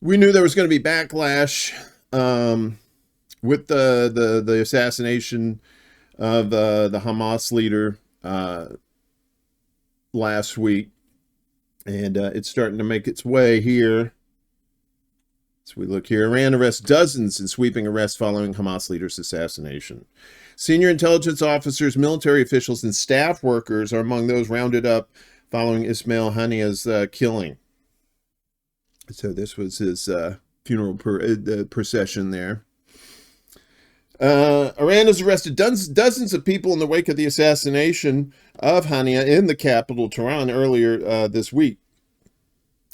We knew there was going to be backlash with the assassination of the Hamas leader last week, and it's starting to make its way here. So we look here. Iran arrests dozens in sweeping arrests following Hamas leader's assassination. Senior intelligence officers, military officials, and staff workers are among those rounded up following Ismail Haniyeh's killing. So this was his funeral procession there. Iran has arrested dozens of people in the wake of the assassination of Haniyeh in the capital, Tehran, earlier this week.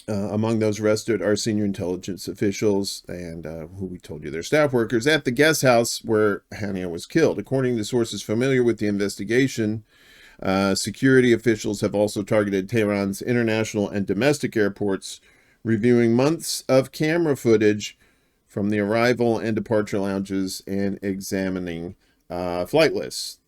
Among those arrested are senior intelligence officials and who we told you they're staff workers at the guest house where Haniyeh was killed. According to sources familiar with the investigation, security officials have also targeted Tehran's international and domestic airports, reviewing months of camera footage from the arrival and departure lounges and examining flight lists.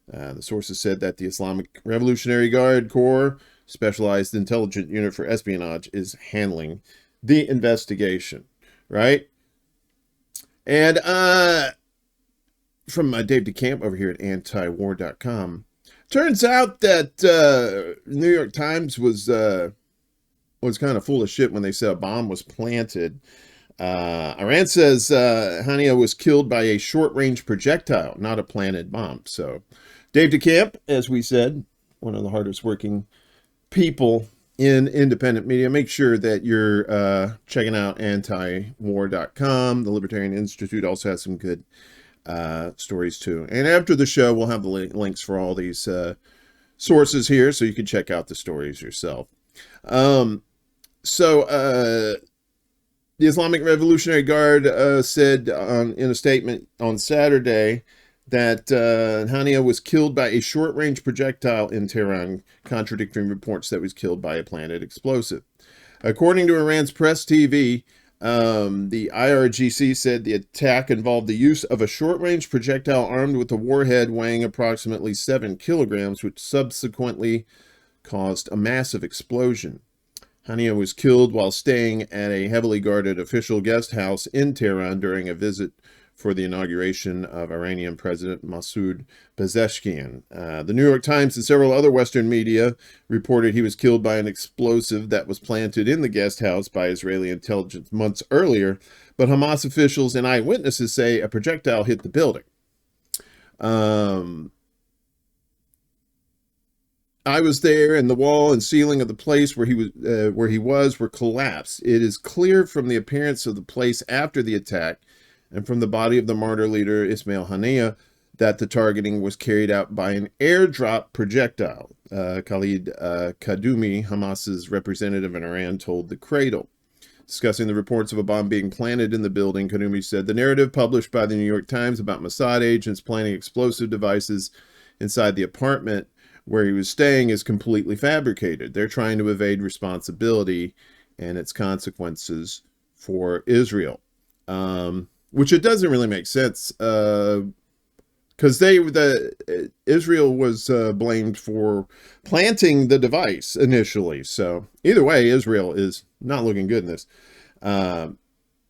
The sources said that the Islamic Revolutionary Guard Corps specialized intelligence unit for espionage is handling the investigation, right? And from Dave DeCamp over here at antiwar.com, turns out that New York Times was kind of full of shit when they said a bomb was planted. Iran says Haniyeh was killed by a short-range projectile, not a planted bomb. So Dave DeCamp, as we said, one of the hardest working people in independent media. Make sure that you're checking out antiwar.com. The Libertarian Institute also has some good stories too. And after the show, we'll have the links for all these sources here so you can check out the stories yourself. The Islamic Revolutionary Guard said in a statement on Saturday that Haniyeh was killed by a short-range projectile in Tehran, contradicting reports that was killed by a planted explosive. According to Iran's press TV, the IRGC said the attack involved the use of a short-range projectile armed with a warhead weighing approximately 7 kilograms, which subsequently caused a massive explosion. Haniyeh was killed while staying at a heavily guarded official guest house in Tehran during a visit for the inauguration of Iranian President Masoud Pezeshkian. The New York Times and several other Western media reported he was killed by an explosive that was planted in the guest house by Israeli intelligence months earlier, but Hamas officials and eyewitnesses say a projectile hit the building. I was there, and the wall and ceiling of the place where he was were collapsed. It is clear from the appearance of the place after the attack and from the body of the martyr leader Ismail Haniyeh that the targeting was carried out by an airdrop projectile. Khalid Kadumi, Hamas's representative in Iran, told the Cradle. Discussing the reports of a bomb being planted in the building, Kadumi said, the narrative published by the New York Times about Mossad agents planting explosive devices inside the apartment where he was staying is completely fabricated. They're trying to evade responsibility and its consequences for Israel. Which it doesn't really make sense, because Israel was blamed for planting the device initially. So either way, Israel is not looking good in this.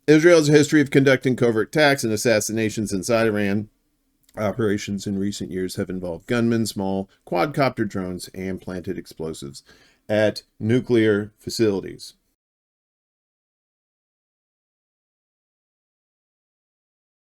Israel has a history of conducting covert attacks and assassinations inside Iran. Operations in recent years have involved gunmen, small quadcopter drones, and planted explosives at nuclear facilities.